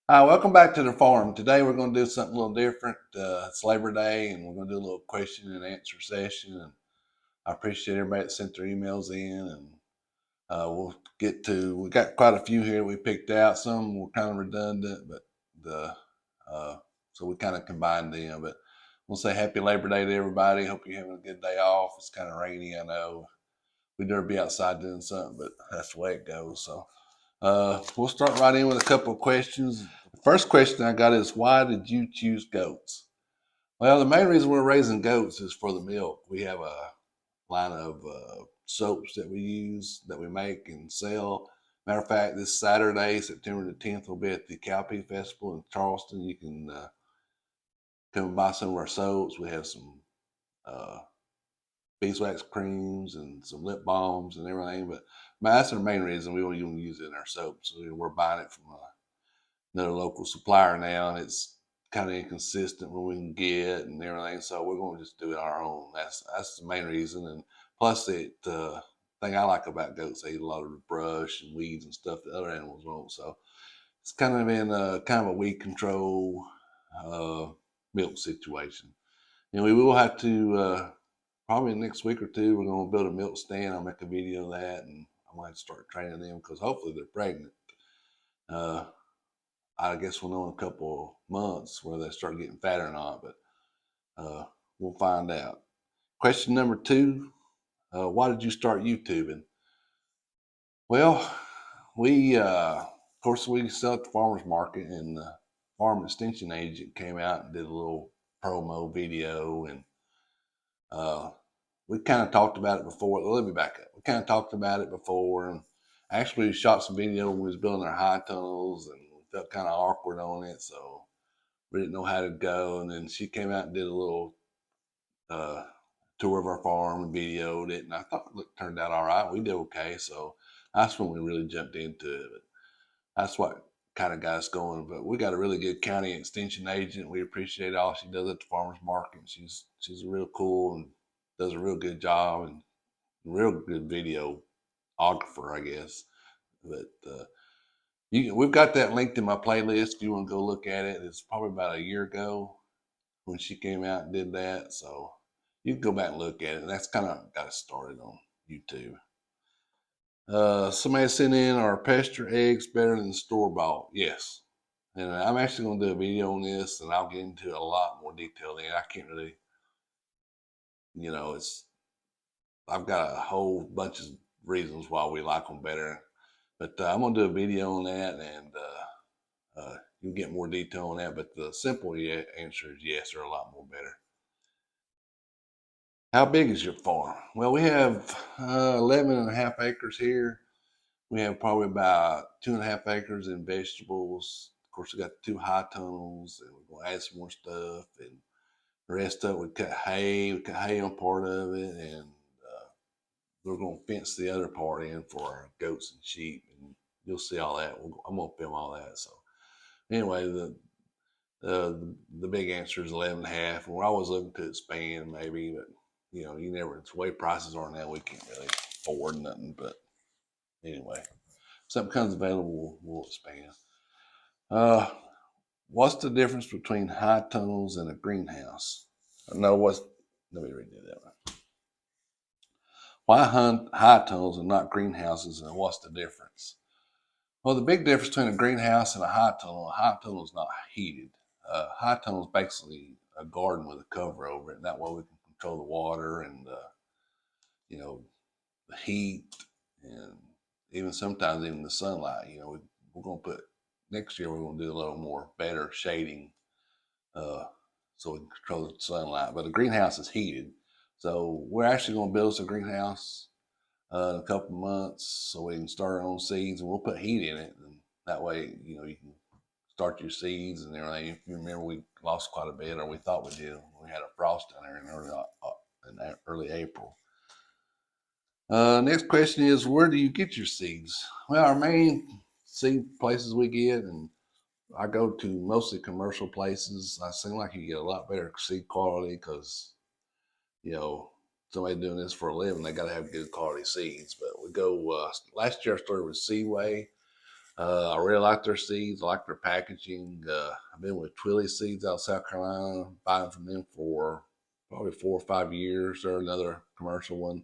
Hi, welcome back to the farm. Today we're going to do something a little different. It's Labor Day, and we're going to do a little question and answer session. And I appreciate everybody that sent their emails in. And we got quite a few here we picked out. Some were kind of redundant, but the uh, so we kind of combined them. But we'll say Happy Labor Day to everybody. Hope you're having a good day off. It's kind of rainy, I know. We'd never be outside doing something, but that's the way it goes. So we'll start right in with a couple of questions. The first question I got is, why did you choose goats? Well, the main reason we're raising goats is for the milk. We have a line of soaps that we use, that we make and sell. Matter of fact, this Saturday, September the 10th, we'll be at the Cowpea Festival in Charleston. You can come buy some of our soaps. We have some uh, beeswax creams and some lip balms and everything. But that's the main reason we don't even use it in our soaps. So we're buying it from another local supplier now, and it's kind of inconsistent when we can get and everything. So we're going to just do it on our own. That's the main reason. And plus, it thing I like about goats, they eat a lot of the brush and weeds and stuff that other animals won't. So it's kind of in a kind of a weed control uh, milk situation. And we will have to probably next week or two. We're going to build a milk stand. I'll make a video of that, and I might start training them because hopefully they're pregnant. Uh, I guess we'll know in a couple of months whether they start getting fat or not, but we'll find out. Question number two: why did you start YouTubing? Well, of course, we sell at the farmers market, and the farm extension agent came out and did a little promo video, and uh, we kind of talked about it before. Let me back up. We kind of talked about it before, and actually shot some video when we was building our high tunnels, and we felt kind of awkward on it, so we didn't know how to go. And then she came out and did a little uh, tour of our farm and videoed it, and I thought it turned out all right. We did okay, so that's when we really jumped into it. But that's what kind of got us going. But we got a really good county extension agent. We appreciate all she does at the farmers market. She's real cool and does a real good job and real good videographer, I guess. But we've got that linked in my playlist if you want to go look at it. It's probably about a year ago when she came out and did that. So you can go back and look at it. That's kind of got us started on YouTube. Somebody sent in, our pasture eggs better than store bought? Yes. And I'm actually going to do a video on this, and I'll get into a lot more detail then. I can't really, it's I've got a whole bunch of reasons why we like them better, but I'm going to do a video on that, and you can get more detail on that. But the simple answer is yes, they're a lot more better. How big is your farm? Well, we have 11 and a half acres here. We have probably about 2.5 acres in vegetables. Of course, we got the two high tunnels, and we're going to add some more stuff. And the rest of it, we cut hay. We cut hay on part of it, and we're going to fence the other part in for our goats and sheep. And you'll see all that. I'm going to film all that. So anyway, the big answer is 11 and a half. And we're always looking to expand, maybe, but you never. It's the way prices are now. We can't really afford nothing. But anyway, if something comes available, we'll expand. Uh, what's the difference between high tunnels and a greenhouse? No, what's let me redo that one. Why hunt high tunnels and not greenhouses, and what's the difference? Well, the big difference between a greenhouse and a high tunnel is not heated. High tunnel is basically a garden with a cover over it, and that way we can control the water and you know the heat, and even sometimes even the sunlight. We're going to put next year. We're going to do a little more better shading, uh, so we can control the sunlight. But the greenhouse is heated, so we're actually going to build us a greenhouse in a couple of months so we can start our own seeds, and we'll put heat in it, and that way you can start your seeds and everything. If you remember, we lost quite a bit, or we thought we did. We had a frost down there in early April. Next question is, where do you get your seeds? Well, our main seed places we get, and I go to mostly commercial places. I seem like you get a lot better seed quality because, you know, somebody doing this for a living, they got to have good quality seeds. But we go, last year I started with Seaway. I really like their seeds. I like their packaging. I've been with Twilly Seeds out of South Carolina, buying from them for probably 4 or 5 years. They're another commercial one.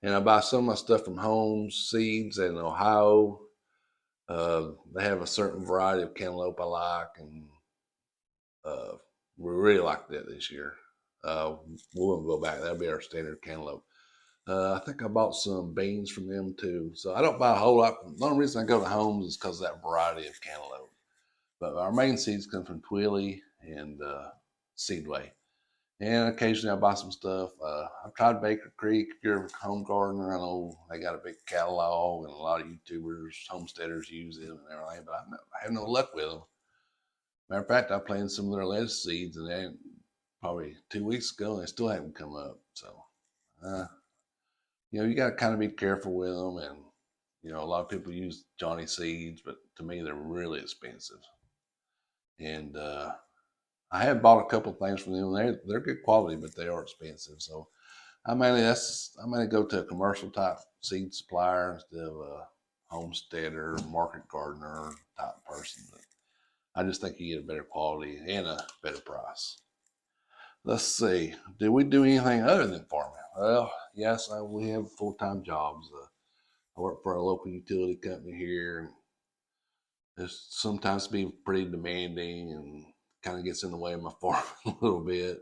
And I buy some of my stuff from Holmes Seeds in Ohio. They have a certain variety of cantaloupe I like, and uh, we really like that this year. We won't go back. That'll be our standard cantaloupe. I think I bought some beans from them too. So I don't buy a whole lot. The only reason I go to Homes is because of that variety of cantaloupe. But our main seeds come from Twilly and Seedway. And occasionally I buy some stuff. I've tried Baker Creek. If you're a home gardener, I know they got a big catalog and a lot of YouTubers, homesteaders use them and everything, but I have no luck with them. Matter of fact, I planted some of their lettuce seeds and they probably 2 weeks ago and they still haven't come up. So, you got to kind of be careful with them. And, a lot of people use Johnny seeds, but to me, they're really expensive. And I have bought a couple of things from them. They're good quality, but they are expensive. So I mainly go to a commercial type seed supplier instead of a homesteader, market gardener type person. But I just think you get a better quality and a better price. Let's see. Do we do anything other than farming? Well, yes, we have full-time jobs. I work for a local utility company here. It's sometimes be pretty demanding and kind of gets in the way of my farm a little bit.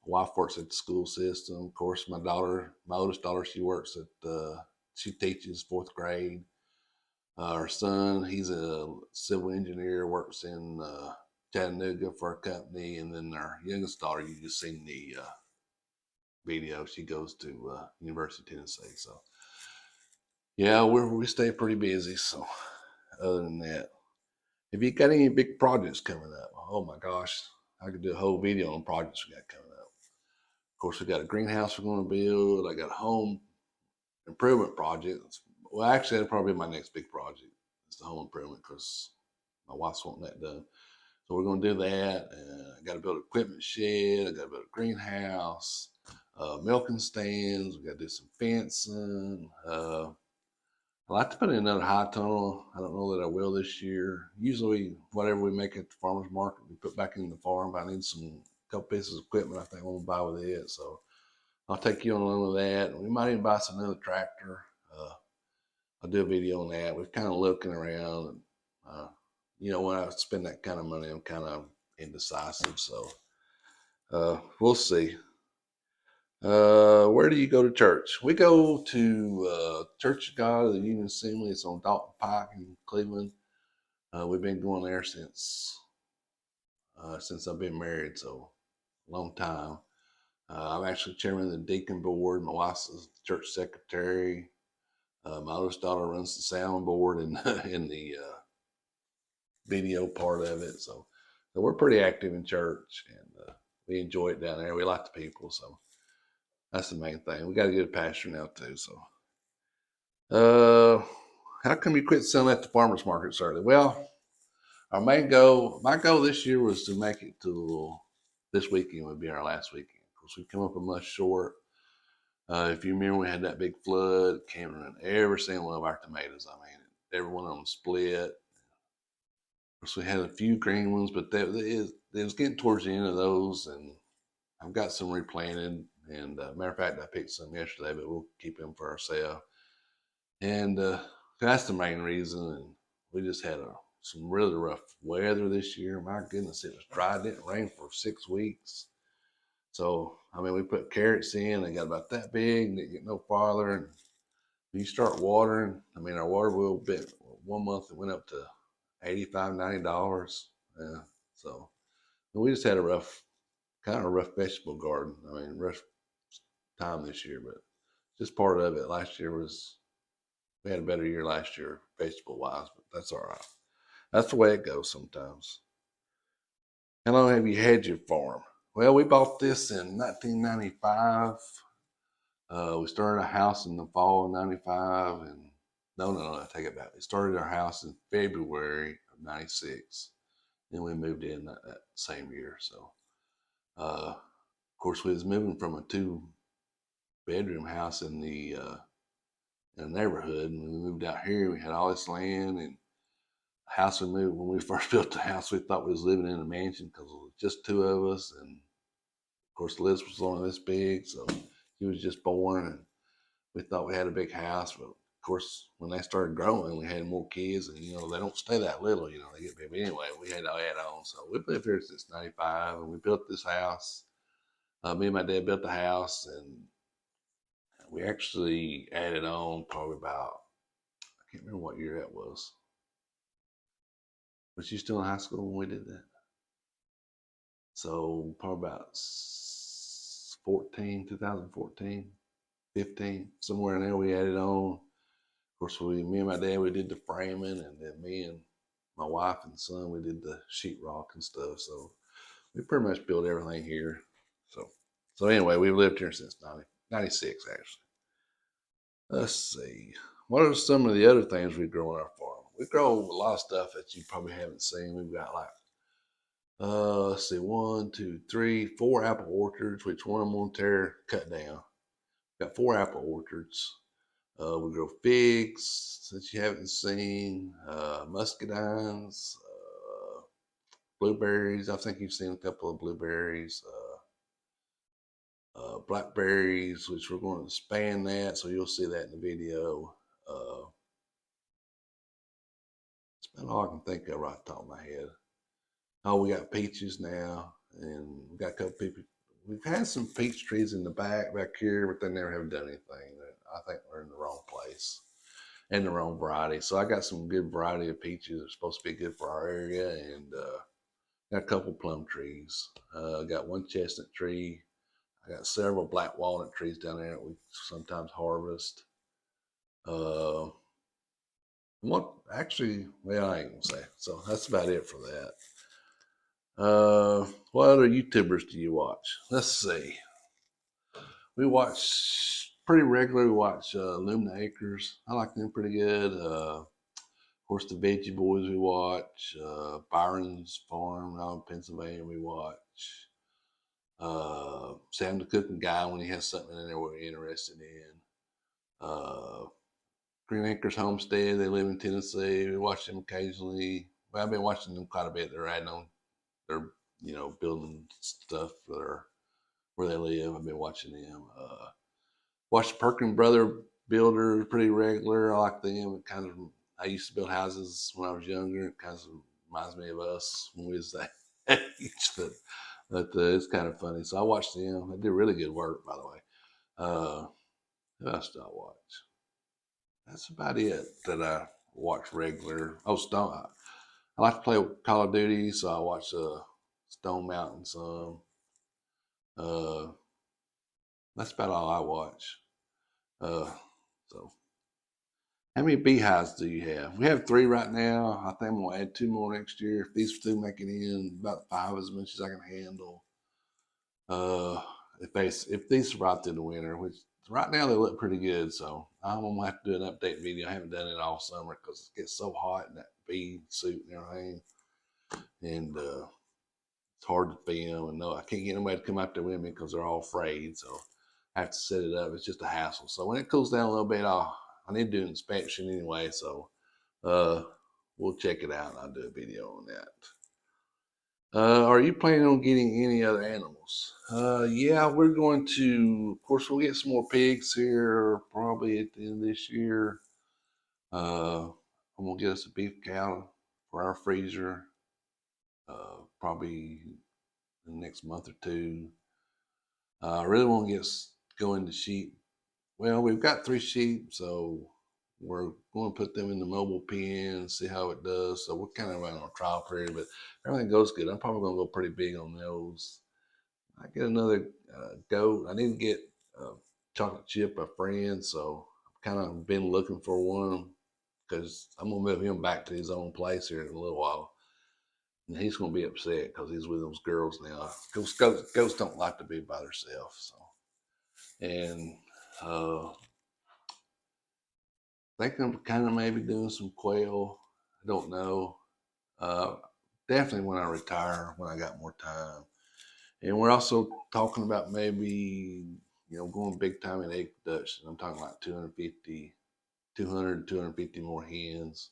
My wife works at the school system. Of course, my oldest daughter, she teaches fourth grade. Our son, he's a civil engineer, works in Chattanooga for a company. And then our youngest daughter, you just seen the video. She goes to University of Tennessee. So, yeah, we stay pretty busy. So, other than that, if you got any big projects coming up, oh my gosh, I could do a whole video on projects we got coming up. Of course, we got a greenhouse we're going to build. I got a home improvement project. Well, actually, that'll probably be my next big project. It's the home improvement because my wife's wanting that done. So we're going to do that. I got to build an equipment shed. I got to build a greenhouse, milking stands. We got to do some fencing. I like to put in another high tunnel. I don't know that I will this year. Usually, whatever we make at the farmer's market, we put back in the farm. But I need some couple pieces of equipment I think I'm going to buy with it. So I'll take you on along with that. We might even buy some another tractor. I'll do a video on that. We're kind of looking around. And, when I spend that kind of money, I'm kind of indecisive. So we'll see. Where do you go to church? We go to Church of God of the Union Assembly. It's on Dalton Pike in Cleveland. We've been going there since I've been married, so a long time. I'm actually chairman of the deacon board. My wife's the church secretary. My oldest daughter runs the sound board and in the video part of it. So we're pretty active in church, and we enjoy it down there. We like the people, so that's the main thing. We got a good pastor now too. So, how come you quit selling at the farmers market early? Well, my goal this year was to make it to this weekend would be our last weekend. Of course, we come up a month short. If you remember, we had that big flood, came in every single one of our tomatoes. I mean, every one of them split. Of course, we had a few green ones, but it was getting towards the end of those, and I've got some replanted. And matter of fact, I picked some yesterday, but we'll keep them for ourselves. And that's the main reason. And we just had some really rough weather this year. My goodness, it was dry. It didn't rain for 6 weeks. So, I mean, we put carrots in. They got about that big. Didn't get no farther. And when you start watering, I mean, our water bill bit 1 month it went up to $85, $90. Yeah. So we just had a kind of rough vegetable garden. I mean, rough time this year, but just part of it. We had a better year last year, vegetable wise, but that's all right. That's the way it goes sometimes. How long have you had your farm? Well, we bought this in 1995. We started a house in the fall of 95, and no, I take it back. We started our house in February of 96, and we moved in that same year. So, of course, we was moving from a 2-bedroom house in the, in the neighborhood, and when we moved out here, we had all this land, and house we moved, when we first built the house, we thought we was living in a mansion because it was just two of us. And of course, Liz was only this big. So she was just born. And we thought we had a big house. But of course, when they started growing, we had more kids. And, they don't stay that little, they get big. But anyway, we had to add on. So we've lived here since 95. And we built this house. Me and my dad built the house. And we actually added on probably about, I can't remember what year that was. Was you still in high school when we did that? So probably about 2014, 15, somewhere in there we added on. Of course, me and my dad, we did the framing, and then me and my wife and son, we did the sheetrock and stuff. So we pretty much built everything here. So anyway, we've lived here since 96, actually. Let's see. What are some of the other things we grow on our farm? We grow a lot of stuff that you probably haven't seen. We've got like, let's see, 1, 2, 3, 4 apple orchards, which one I'm going to cut down. Got 4 apple orchards. We grow figs that you haven't seen, muscadines, blueberries. I think you've seen a couple of blueberries, blackberries, which we're going to expand that, so you'll see that in the video. That's about all I can think of right off the top of my head. Oh, we got peaches now, and we got a couple people. We've had some peach trees in the back here, but they never have done anything. I think we're in the wrong place and the wrong variety. So I got some good variety of peaches that are supposed to be good for our area, and got a couple plum trees. Got one chestnut tree. I got several black walnut trees down there that we sometimes harvest. What actually? Well, I ain't gonna say. So that's about it for that. What other YouTubers do you watch? Let's see. We watch pretty regularly. We watch Lumina Acres. I like them pretty good. Of course, the Veggie Boys we watch. Byron's Farm out in Pennsylvania we watch. Sam the Cooking Guy when he has something in there we're interested in. Green Acres Homestead, they live in Tennessee. We watch them occasionally. Well, I've been watching them quite a bit. They're adding on. They're building stuff where they live. I've been watching them. Watch Perkin Brother Builder pretty regular. I like them. I used to build houses when I was younger. It kind of reminds me of us when we was that age. But it's kind of funny. So I watch them. They do really good work, by the way. Who else do I watch? That's about it that I watch regular. Oh, Stone. I like to play Call of Duty, so I watch Stone Mountain some. That's about all I watch. So, how many beehives do you have? We have 3 right now. I think I'm gonna add 2 more next year. If these 2 make it in, about 5 as much as I can handle. If these survive through the winter, which right now they look pretty good, so I'm gonna have to do an update video. I haven't done it all summer because it gets so hot in that bee suit and everything, and it's hard to feed them. And no, I can't get anybody to come out there with me because they're all afraid. So I have to set it up. It's just a hassle. So when it cools down a little bit, I need to do an inspection anyway. So we'll check it out and I'll do a video on that. Are you planning on getting any other animals? Yeah, we're going to, of course, we'll get some more pigs here probably at the end of this year. I'm going to get us a beef cow for our freezer, probably in the next month or 2. I really want to go into sheep. Well, we've got 3 sheep, so we're going to put them in the mobile pen, see how it does. So we're kind of on a trial period, but everything goes good. I'm probably going to go pretty big on those. I get another goat. I need to get Chocolate Chip, a friend, so I've kind of been looking for one because I'm going to move him back to his own place here in a little while. And he's going to be upset because he's with those girls now. Goats don't like to be by themselves. So, and I think I'm kind of maybe doing some quail. I don't know. Definitely when I retire, when I got more time. And we're also talking about maybe, going big time in egg production. I'm talking like 200, 250 more hens.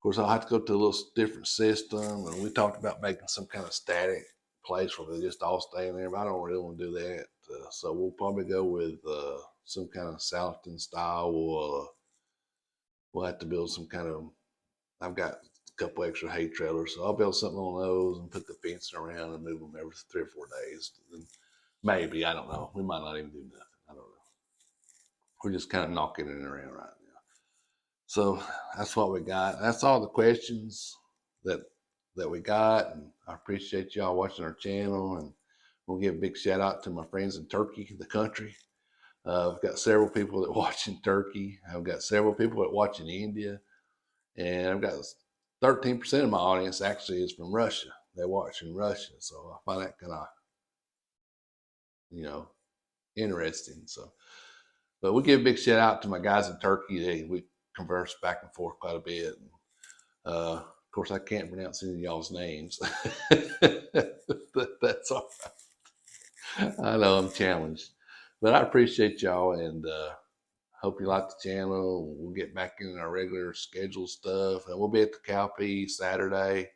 course, I'll have to go to a little different system, and we talked about making some kind of static place where they just all stay in there, but I don't really want to do that. So we'll probably go with some kind of Southton style. We'll have to build some kind of. I've got a couple extra hay trailers, so I'll build something on those and put the fencing around and move them every 3 or 4 days. And maybe, I don't know. We might not even do nothing. I don't know. We're just kind of knocking it around right now. So that's what we got. That's all the questions that we got, and I appreciate y'all watching our channel. And we'll give a big shout out to my friends in Turkey, the country. I've got several people that watch in Turkey. I've got several people that watch in India, and I've got 13% of my audience actually is from Russia. They watch in Russia, so I find that kind of, interesting. So, but we give a big shout out to my guys in Turkey. We converse back and forth quite a bit. Of course, I can't pronounce any of y'all's names. That's all right. I know I'm challenged, but I appreciate y'all, and hope you like the channel. We'll get back in our regular scheduled stuff, and we'll be at the Cowpea Saturday.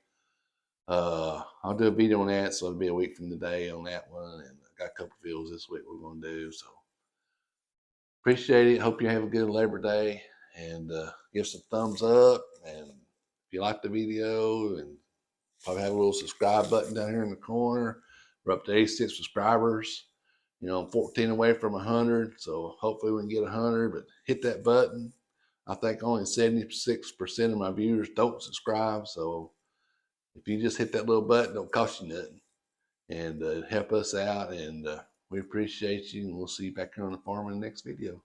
I'll do a video on that, so it'll be a week from today on that one, and I got a couple videos this week we're going to do. So appreciate it. Hope you have a good Labor Day, and give some thumbs up. And if you like the video, and probably have a little subscribe button down here in the corner. We're up to 86 subscribers. I'm 14 away from 100, so hopefully we can get 100. But hit that button. I think only 76% of my viewers don't subscribe, so if you just hit that little button, it don't cost you nothing, and help us out. And we appreciate you, and we'll see you back here on the farm in the next video.